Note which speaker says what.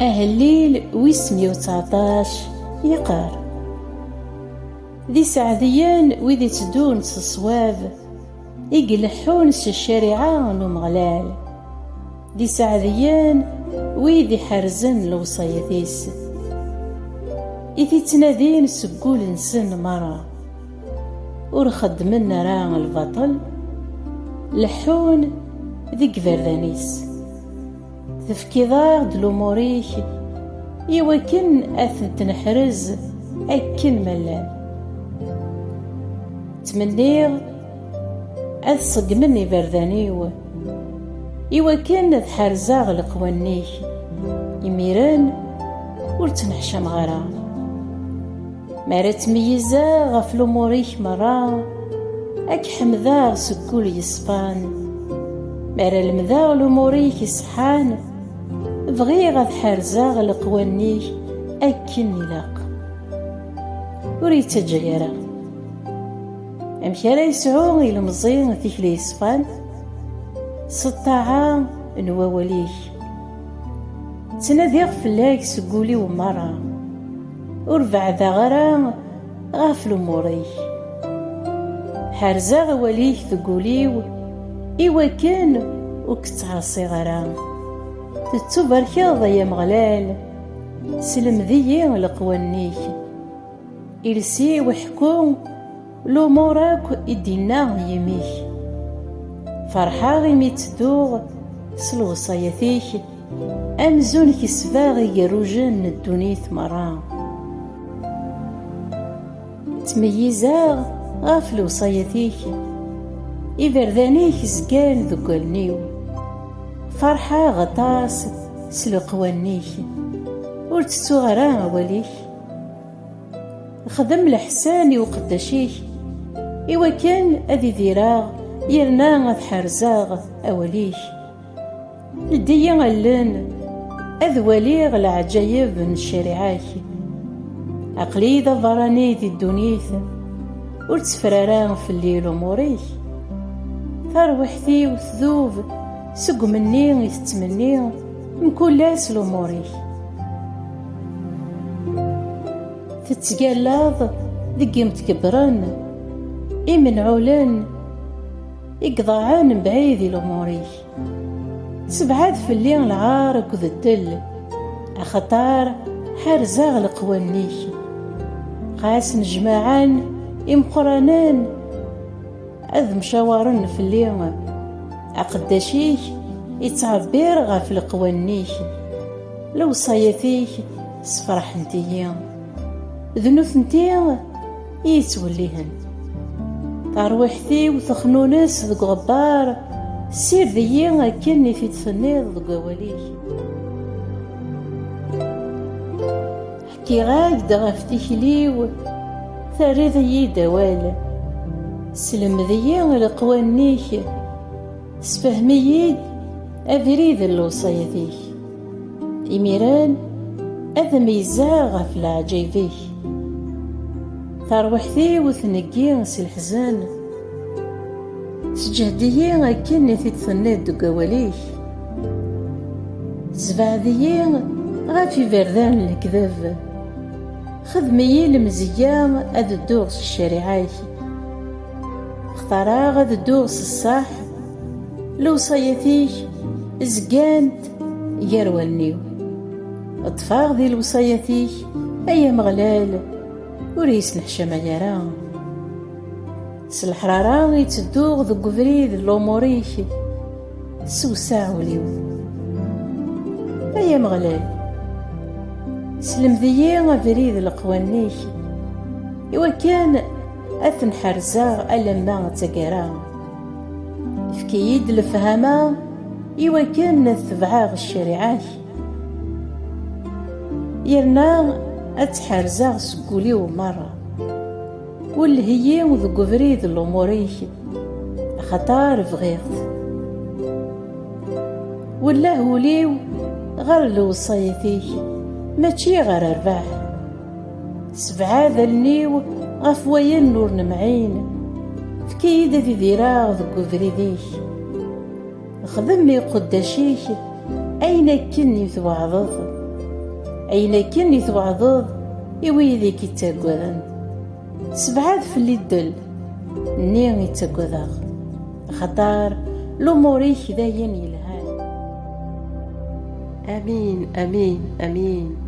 Speaker 1: أهليل ويس 119 يقار ذي سعديان وذي تدون الصواب يقلحون الشريعة المغلال ذي سعديان وذي حرزن الوصايثيس إذي تنادين سقول نسن مرة ورخد من راه البطل لحون ذي قبردانيس تفكي ضاغد الأموريك يوكن أثن تنحرز أكن ملان تمنيغ أثصق مني بردانيو يوكن ذ حرزاغ لقوانيك يميران ورتنحشم غرا مارا تميزا غف الأموريك مرا أك حمذا سكول يصفان مارا المذا الأموريك يصحان بغي غاد حرزاغ لقوانيك أكن يلاق وريت الجيرة أمكالا يسعو المزين تيكلي يصفان 6 عام نواوليك تنادي غفلاك سقولي ومرا وربع ذا غرا غاف الأموريك حرزاغ وليك ثقوليو إوا كان وكتعصي غرا تتبركض يا مغلال سلم ذي لقوانيك إلسي وحكوم لوموراك إدينا يميك فرحا غيمي تدوغ سلوصايثيك أمزون كسفاغي يروجن الدنيث مرا تميزا غاف لوصايثيك إبردانيك زقان ذو قلنيو فرحا غطاس سلقوانيك ورتسو غرا وليك خدم لحساني وقداشيك إوا كان أذي ذراغ يرنا غاث حرزاغ أوليك لديا غلان أذواليغ العجايب من الشريعاك عقلي ذا فراني ذي الدنيث ورتسفراران في الليل أموريك ثروحتي وثذوب سق مني يتمني مكلاس لأموريك تتقلاض ذقي متكبرن إمنعولن إقضاعان بعيد لأموريك سبعاد في الليل العارك وذا الدل أخطار حرزاغ لقوانيك قاس نجمعان إمقرانان أذ مشاورن في الليل عقداشيك يتعبير غاف لقوانيك لو صايثيك سفرح انتيا ذنوث انتيا يتوليهن تروحتي وثخنونس ذو غبار سير ذيا كني في تفنيض ذو قواليك حكي غاك دغفتي خليو ثاري ذي دوال سلم ذيا لقوانيك سفهمييد أفريد الوصايثيك إميران أذم يزاغ في العجيبيك تروحتي وثنقي الحزان سجهدي أكني في تثنيد دقواليك زبعدي غافي فردان الكذاب خدمي المزيان أذ الدوغس الشريعاك اختارا غاد الدوغس الصح لو صايثيك زقانت يروالنيو اطفاغ ذي الوصايثيك أيا مغلال وريس نحشم يرا سالحرارة يتدوغ ذو قفريد الأموريك سوسع وليو أيا مغلال سلم ذي غفريد القوانيك إوا كان أثن حرزا ألما تقرا فكيد الفهامة إوا كان ثبعاغ الشريعات يرنا أتحرزاغ سقولي ومرة والهي وذو قفريد الأموريك خطار بغيغت ولا هوليو غير الوصايثيك ماشي غير رباح 7 ذا النيو غف وين نور نمعين فكيد ذي ذراغ ذك ذريديك، خدمي قداشيك أين كني توعظض، أين كني توعظض يويذيك يتاقوذن، سبعاد في اللي الدل ني يتاقوذاغ، خطار لأموريك داين يلهان.
Speaker 2: آمين آمين آمين.